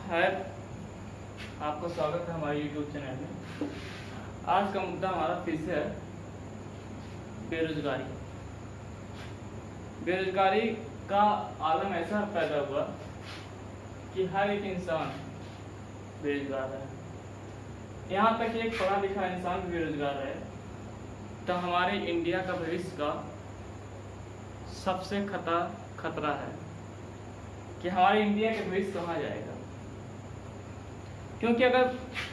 है, आपका स्वागत है हमारे YouTube चैनल में। आज का मुद्दा हमारा फिर से है बेरोजगारी। बेरोजगारी का आलम ऐसा पैदा हुआ कि हर एक इंसान बेरोजगार है। यहाँ तक कि एक पढ़ा लिखा इंसान भी बेरोजगार है तो हमारे इंडिया का भविष्य का सबसे खतरा है कि हमारे इंडिया का भविष्य कहाँ जाएगा। क्योंकि अगर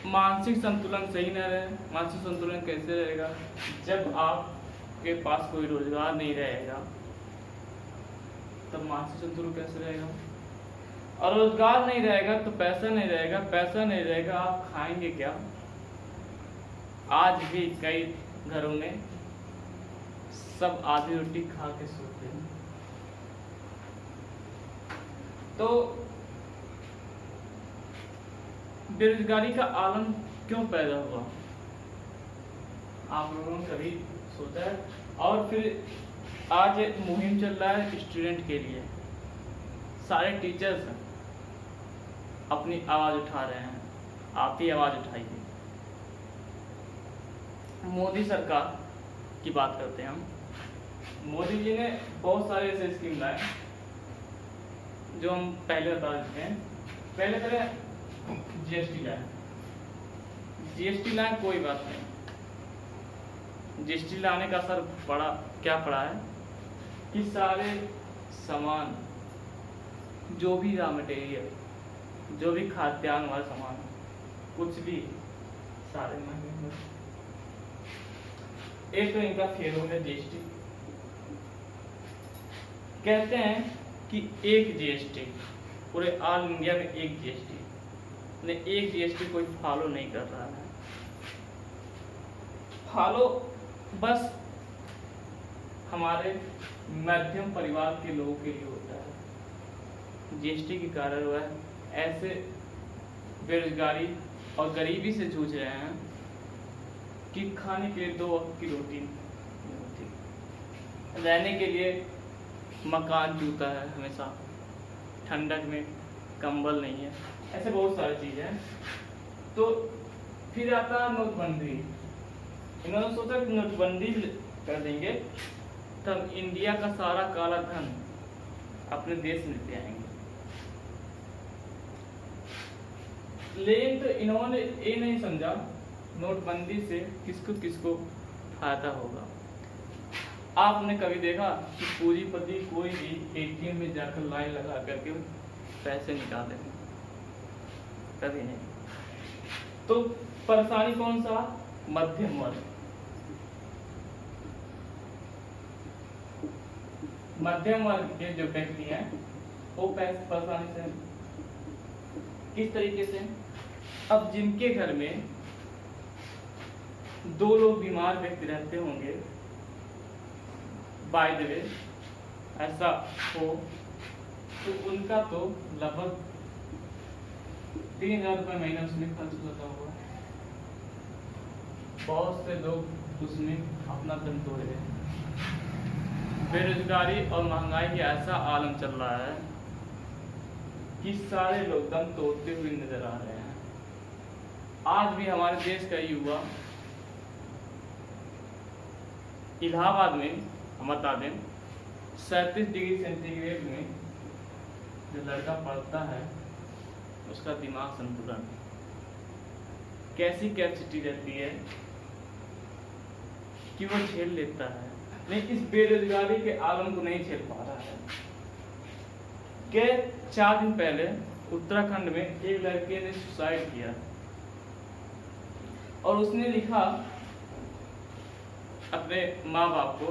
मानसिक संतुलन सही न रहे, मानसिक संतुलन कैसे रहेगा जब आपके पास कोई रोजगार नहीं रहेगा, तब मानसिक संतुलन कैसे रहेगा। और रोजगार नहीं रहेगा तो पैसा नहीं रहेगा, पैसा नहीं रहेगा आप खाएंगे क्या। आज भी कई घरों में सब आधी रोटी खा के सोते हैं। तो बेरोजगारी का आलम क्यों पैदा हुआ, आप लोगों ने कभी सोचा है। और फिर आज एक मुहिम चल रहा है स्टूडेंट के लिए। सारे टीचर्स अपनी आवाज़ उठा रहे हैं, आप ही आवाज़ उठाइए। मोदी सरकार की बात करते हैं हम। मोदी जी ने बहुत सारे ऐसे स्कीम लाए जो हम पहले बता देते हैं। पहले तरह जीएसटी लाए, जीएसटी लाए कोई बात नहीं। जीएसटी लाने का असर क्या पड़ा है कि सारे सामान, जो भी रॉ मटेरियल, जो भी खाद्यान्न वाला सामान, कुछ भी सारे महंगे हुए। एक तो इनका फेल हो गया जीएसटी। कहते हैं कि एक जीएसटी, पूरे ऑल इंडिया में एक जीएसटी, एक जीएसटी कोई फॉलो नहीं कर रहा है। फॉलो बस हमारे मध्यम परिवार के लोगों के लिए होता है। जीएसटी के कारण वह ऐसे बेरोजगारी और गरीबी से जूझ रहे हैं कि खाने के लिए 2 वक्त की रोटी नहीं होती, रहने के लिए मकान जूता है हमेशा, ठंडक में कंबल नहीं है, ऐसे बहुत सारी चीज़ें हैं। तो फिर आता है नोटबंदी। इन्होंने सोचा कि नोटबंदी कर देंगे तब इंडिया का सारा काला धन अपने देश में लेते आएंगे। लेकिन तो इन्होंने ये नहीं समझा नोटबंदी से किसको किसको फायदा होगा। आपने कभी देखा कि पूंजीपति कोई भी एटीएम में जाकर लाइन लगा करके पैसे निकाले? कभी नहीं। तो परेशानी कौन सा? मध्यम वर्ग। मध्यम वर्ग के जो व्यक्ति हैं वो परेशानी से किस तरीके से? अब जिनके घर में 2 लोग बीमार व्यक्ति रहते होंगे, बाय द वे ऐसा हो, तो उनका तो लगभग 3,000 रुपये महीना उसमें खर्च होता होगा। बहुत से लोग उसमें अपना दम तोड़ रहे हैं। बेरोजगारी और महंगाई का ऐसा आलम चल रहा है कि सारे लोग दम तोड़ते हुए नजर आ रहे हैं। आज भी हमारे देश का युवा इलाहाबाद में, हम बता दें, 37 डिग्री सेंटीग्रेड में जो लड़का पढ़ता है उसका दिमाग संतुलन, कैसी कैपेसिटी रहती है कि वो झेल लेता है, लेकिन इस बेरोजगारी के आलम को नहीं झेल पा रहा है। के 4 दिन पहले उत्तराखंड में एक लड़के ने सुसाइड किया और उसने लिखा अपने माँ बाप को,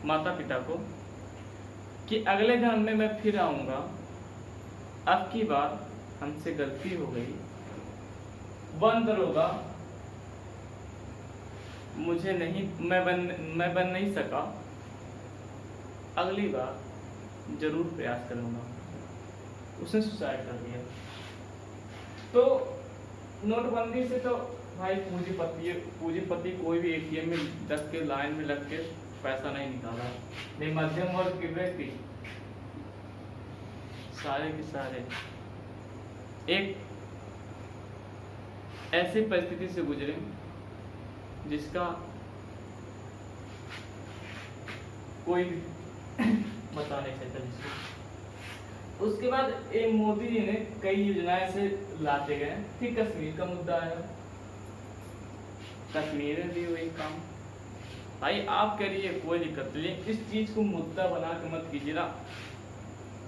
माता पिता को, कि अगले जन्म में मैं फिर आऊँगा, अब की बार हमसे गलती हो गई, बंद होगा, मुझे नहीं, मैं बन नहीं सका, अगली बार जरूर प्रयास करूँगा। उसने सुसाइड कर दिया। तो नोटबंदी से तो भाई पूंजीपति कोई भी एटीएम में लग के लाइन में लग के पैसा नहीं निकाला, लेकिन मध्यम वर्ग के व्यक्ति सारे के सारे एक ऐसी परिस्थिति से गुजरे जिसका कोई बता नहीं सकता जिसको। उसके बाद एक मोदी जी ने कई योजनाएं से लाते गए। फिर कश्मीर का मुद्दा आया, कश्मीर में भी वही काम। भाई आप करिए कोई दिक्कत नहीं, इस चीज को मुद्दा बना के मत कीजिए ना,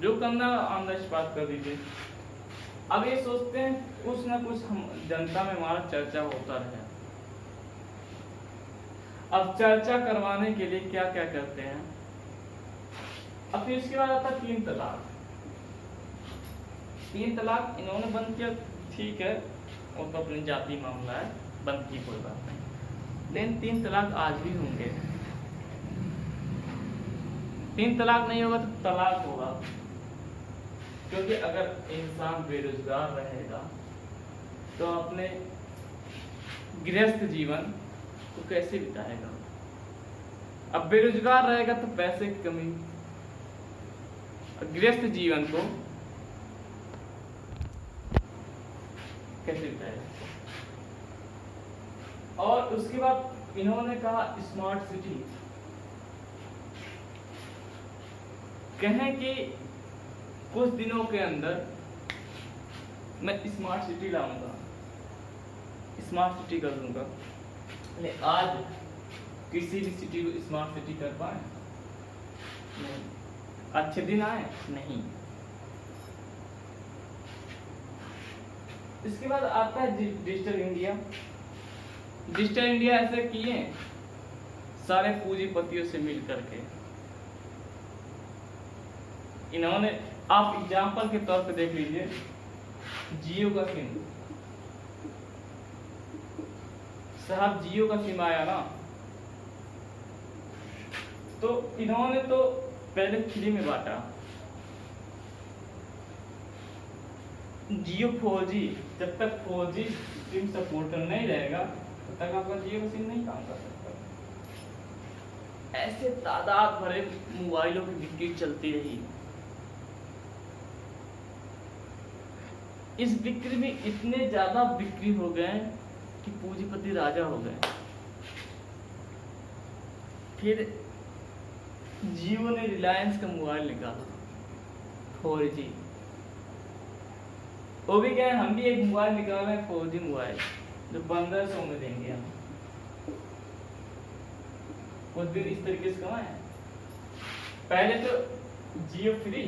जो करना ऑन द स्पॉट कर दीजिए। अब ये सोचते हैं कुछ ना कुछ हम जनता में हमारा चर्चा होता रहे। अब चर्चा करवाने के लिए क्या क्या करते हैं। अब फिर इसके बाद आता है 3 तलाक। 3 तलाक इन्होंने बंद किया, ठीक है, वो तो अपनी जाति मामला है, बंद की कोई बात नहीं, लेकिन 3 तलाक आज भी होंगे। 3 तलाक नहीं होगा तो तलाक होगा, क्योंकि अगर इंसान बेरोजगार रहेगा तो अपने गृहस्थ जीवन को कैसे बिताएगा। अब बेरोजगार रहेगा तो पैसे की कमी, गृहस्थ जीवन को कैसे बिताएगा। और उसके बाद इन्होंने कहा स्मार्ट सिटी, कहें कि कुछ दिनों के अंदर मैं स्मार्ट सिटी लाऊंगा, स्मार्ट सिटी कर दूंगा। लेकिन आज किसी भी सिटी को स्मार्ट सिटी कर पाए नहीं। अच्छे दिन आए नहीं। इसके बाद आता है डिजिटल इंडिया। डिजिटल इंडिया ऐसे किए सारे पूंजीपतियों से मिल करके। इन्होंने, आप एग्जाम्पल के तौर पे देख लीजिए, जियो का सिम, साहब जियो का सिम आया ना, तो इन्होंने तो पहले फ्री में बांटा। जियो 4G, जब तक 4G सिम सपोर्टर नहीं रहेगा तब तक आपका जियो का सिम नहीं काम कर सकता। ऐसे तादाद भरे मोबाइलों की बिक्री चलती रही। इस बिक्री में इतने ज्यादा बिक्री हो गए कि पूंजीपति राजा हो गए। फिर जियो ने रिलायंस का मोबाइल निकाला 4G, वो भी क्या है, हम भी एक मोबाइल निकाल रहे हैं 4G मोबाइल, जो 1500 में देंगे हम। कुछ दिन इस तरीके से कमाए। पहले तो जियो फ्री,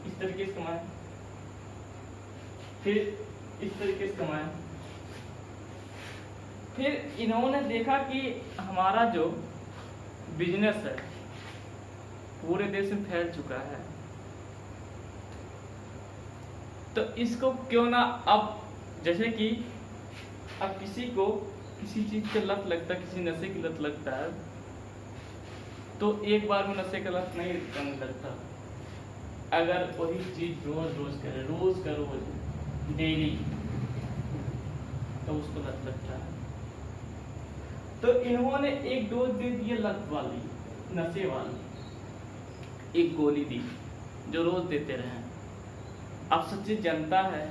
इस तरीके से कमाए, फिर इस तरीके से कमाए। फिर इन्होंने देखा कि हमारा जो बिजनेस है पूरे देश में फैल चुका है, तो इसको क्यों ना, अब जैसे कि अब किसी को किसी चीज की लत लगता है, किसी नशे की लत लगता है, तो एक बार में नशे का लत नहीं करने लगता। अगर वही चीज रोज रोज करे, रोज का रोज, डेली, तो उसको लत लगता है। तो इन्होंने एक डोज दे दी लत वाली, नशे वाली, एक गोली दी जो रोज देते रहे। अब सच्ची जनता है,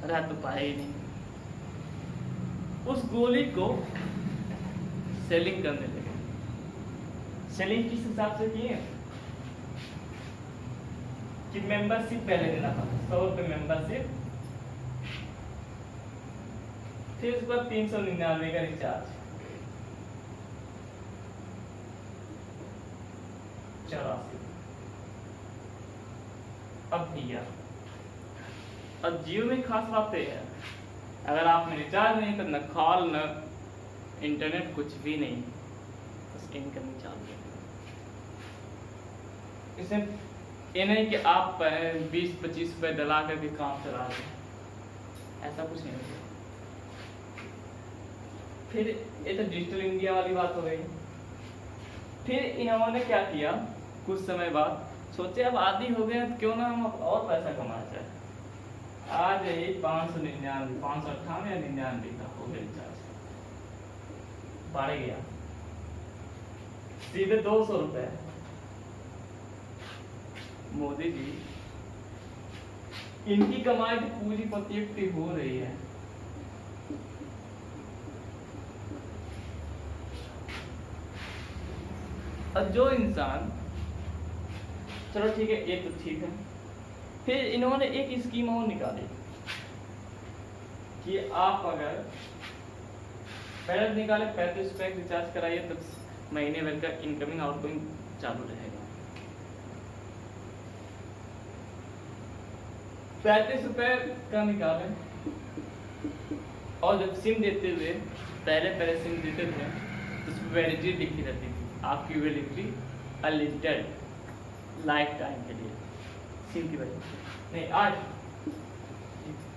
रह तो पाए ही नहीं। उस गोली को सेलिंग करने लगे। सेलिंग किस हिसाब से किए कि मेंबरशिप पहले देना था, 100 रुपये मेंबरशिप, फिर उसके बाद 399 का रिचार्ज, 84। अब भैया, अब जियो में खास बात है, अगर आप में रिचार्ज नहीं तो न कॉल न इंटरनेट, कुछ भी नहीं, बस इनकमिंग चालू है। इसमें ये नहीं कि आप 20-25 रुपए डला करके काम चला रहे हैं, ऐसा कुछ नहीं होगा। फिर ये तो डिजिटल इंडिया वाली बात हो गई। फिर इन्होंने क्या किया, कुछ समय बाद सोचे अब आदि हो गए तो क्यों ना हम और पैसा कमाया जाए। आज यही 599, 598 या 99 का हो गया रिचार्ज, बढ़ गया सीधे 200 रुपए। मोदी जी इनकी कमाई तो पूंजीपतियों की हो रही है। और जो इंसान, चलो ठीक है, ये तो ठीक है। फिर इन्होंने एक स्कीम और निकाली कि आप अगर पहले निकाले 35 रुपए रिचार्ज कराइए तो महीने भर का इनकमिंग आउटगोइंग चालू रहेगा। 35 रुपए का निकाले और जब सिम देते हुए पहले सिम देते थे तो उसमें वैलिडिटी लिखी रहती थी, आपकी वैलिडिटी अनलिमिटेड लाइफ टाइम के लिए सिम की वजह से। नहीं, आज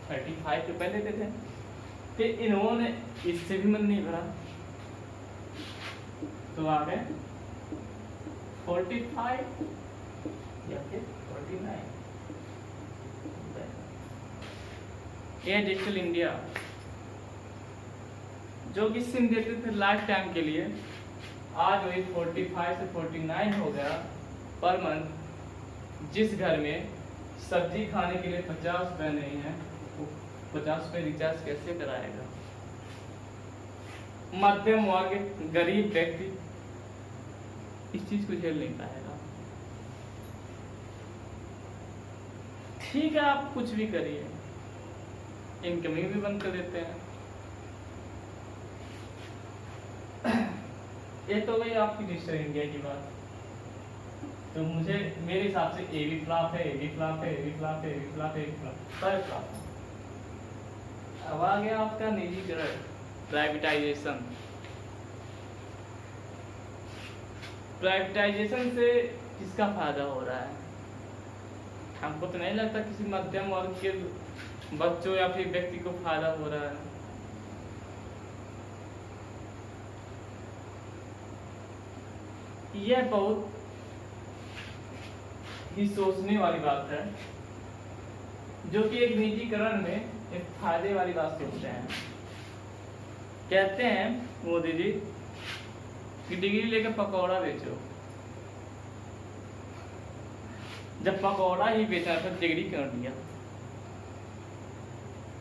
35 रुपए लेते थे। फिर इन्होंने इससे भी मन नहीं भरा तो आ गए 45 या फिर 49। ये डिजिटल इंडिया जो कि सिम देते थे लाइफ टाइम के लिए, आज वही 45 से 49 हो गया पर मंथ। जिस घर में सब्जी खाने के लिए 50 रुपए नहीं है, वो 50 रुपए रिचार्ज कैसे कराएगा? मध्यम वर्ग गरीब व्यक्ति इस चीज को झेल नहीं पाएगा। ठीक है, आप कुछ भी करिए, इनकमिंग भी बंद कर देते हैं। ये तो गई आपकी डिजिटल इंडिया की बात। तो मुझे मेरे हिसाब से ए भी फ्लॉप है, ए भी फ्लॉप है, ए भी फ्लॉप है, ए भी फ्लॉप है, ए भी फ्लॉप, सारे फ्लॉप है। अब आ गया आपका निजीकरण, प्राइवेटाइजेशन। प्राइवेटाइजेशन से किसका फायदा हो रहा है? हमको तो नहीं लगता किसी मध्यम वर्ग के बच्चों या फिर व्यक्ति को फायदा हो रहा है। यह बहुत ही सोचने वाली बात है, जो कि एक निजीकरण में एक फायदे वाली बात सोचते हैं। कहते हैं मोदी जी कि डिग्री लेकर पकौड़ा बेचो। जब पकौड़ा ही बेचा तो डिग्री क्यों दिया?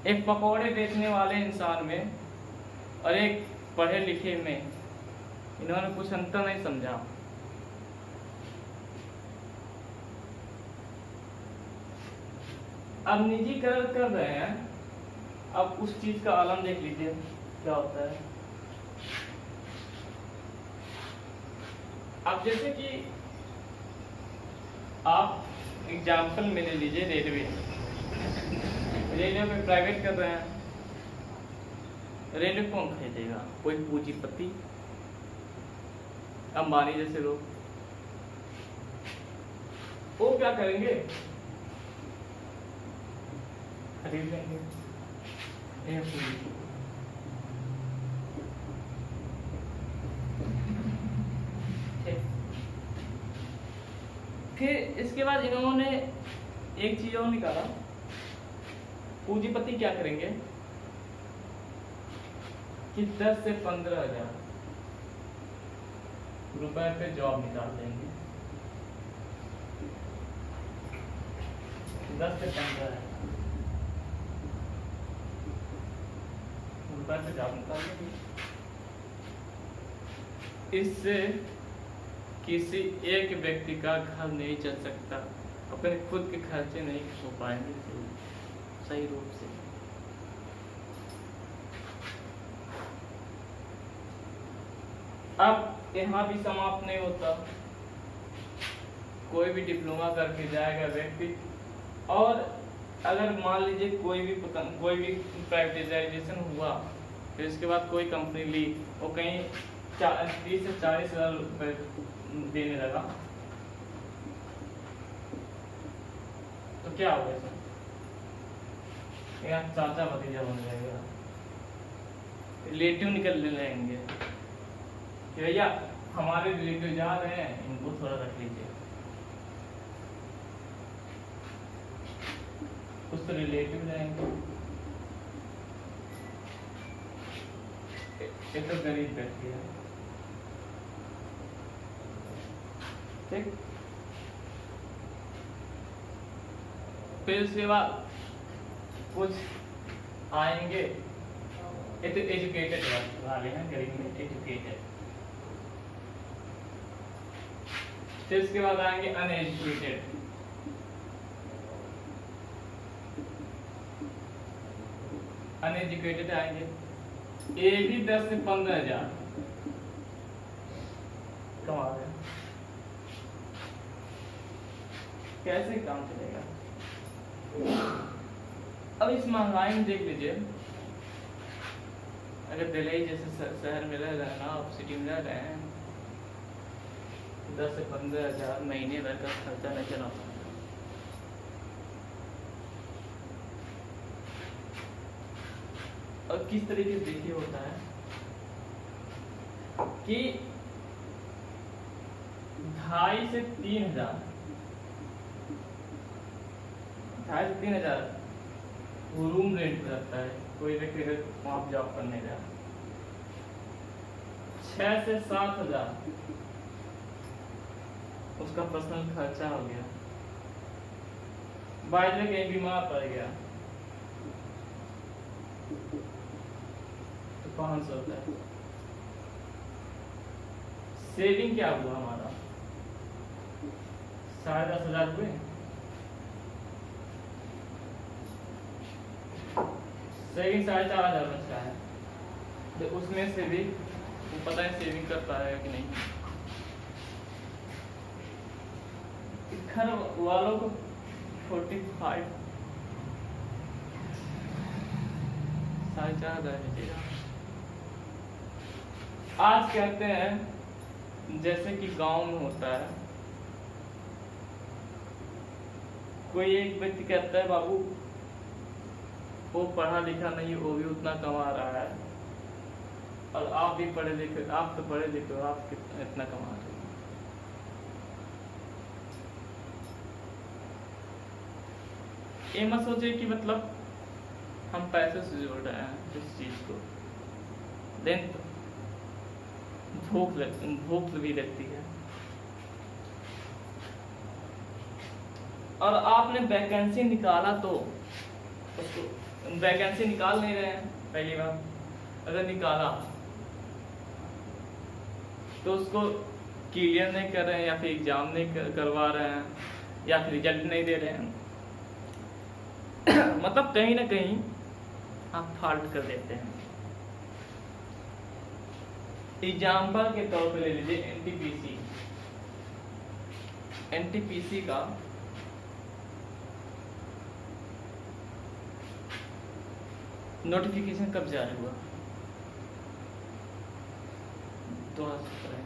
एक पकौड़े बेचने वाले इंसान में और एक पढ़े लिखे में इन्होंने कुछ अंतर नहीं समझा। अब निजीकरण कर रहे हैं, अब उस चीज का आलम देख लीजिए क्या होता है। अब जैसे कि आप एग्जाम्पल में ले लीजिए रेलवे में प्राइवेट कर रहे हैं। रेलवे कौन खरीदेगा? कोई पूंजीपति, अंबानी जैसे लोग। वो क्या करेंगे? खरीद लेंगे। फिर इसके बाद इन्होंने एक चीज और निकाला। पूंजीपति क्या करेंगे कि 10 से 15,000 रुपए पे जॉब निकाल देंगे। 10 से 15,000 रुपए पे जॉब निकाल देंगे। इससे किसी एक व्यक्ति का घर नहीं चल सकता, अपने खुद के खर्चे नहीं हो पाएंगे सही रूप से। अब यहाँ भी समाप्त नहीं होता। कोई भी डिप्लोमा करके जाएगा व्यक्ति, और अगर मान लीजिए कोई भी प्राइवेटाइजेशन हुआ, फिर इसके बाद कोई कंपनी ली, वो कहीं 30 से 40,000 रुपए देने लगा, तो क्या होगा? यहाँ चाचा भतीजा बन जाएगा, रिलेटिव निकल लेंगे कि भैया हमारे रिलेटिव जा रहे हैं, इनको थोड़ा रख लीजिए। कुछ तो रिलेटिव रहेंगे। ये तो गरीब व्यक्ति है, ठीक। फिर उसके बाद कुछ आएंगे ये तो एजुकेटेड वाले हैं, गरीब में एजुकेटेड। फिर इसके बाद आएंगे अनएजुकेटेड। अनएजुकेटेड आएंगे, ये भी 10 से 15 हजार कमा रहे हैं। कैसे काम चलेगा? अब इस महंगाई में देख लीजिए, अगर दिल्ली जैसे शहर में रह रहे हैं ना, आप सिटी में रह रहे हैं, 10 से 15 हजार महीने भर का खर्चा नहीं चला पाता। और किस तरीके से देखिए होता है कि 2,500 से 3,000, 2,500 से 3,000 वो रूम रेंट पे रहता है। कोई व्यक्ति अगर वहाँ जॉब करने गया, 6 से 7,000 उसका पर्सनल खर्चा हो गया। बाइज में कहीं बीमार पड़ गया तो 500 रुपये। सेविंग क्या हुआ हमारा? 10,500 हुए। सेविंग 4,500 बच रहा है, तो उसमें से भी वो पता है सेविंग कर पा रहा है कि नहीं। घर वालों को 45 4,500 बचेगा। आज कहते हैं जैसे कि गांव में होता है, कोई एक व्यक्ति कहता है बाबू वो पढ़ा लिखा नहीं, वो भी उतना कमा रहा है, और आप भी पढ़े लिखे, आप तो पढ़े लिखे हो, आप इतना कमा रहे हो। ये मत सोचे कि मतलब हम पैसे से जोड़ रहे हैं इस चीज को, देन भूख भी लगती है। और आपने वैकेंसी निकाला तो उसको वैकेंसी निकाल नहीं रहे हैं। पहली बार अगर निकाला तो उसको क्लियर नहीं कर रहे हैं, या फिर एग्जाम नहीं करवा रहे हैं, या फिर रिजल्ट नहीं दे रहे हैं। मतलब कहीं ना कहीं आप फॉल्ट कर देते हैं। एग्जाम्पल के तौर पे ले लीजिए एनटीपीसी। एनटीपीसी का नोटिफिकेशन कब जारी हुआ? 2017।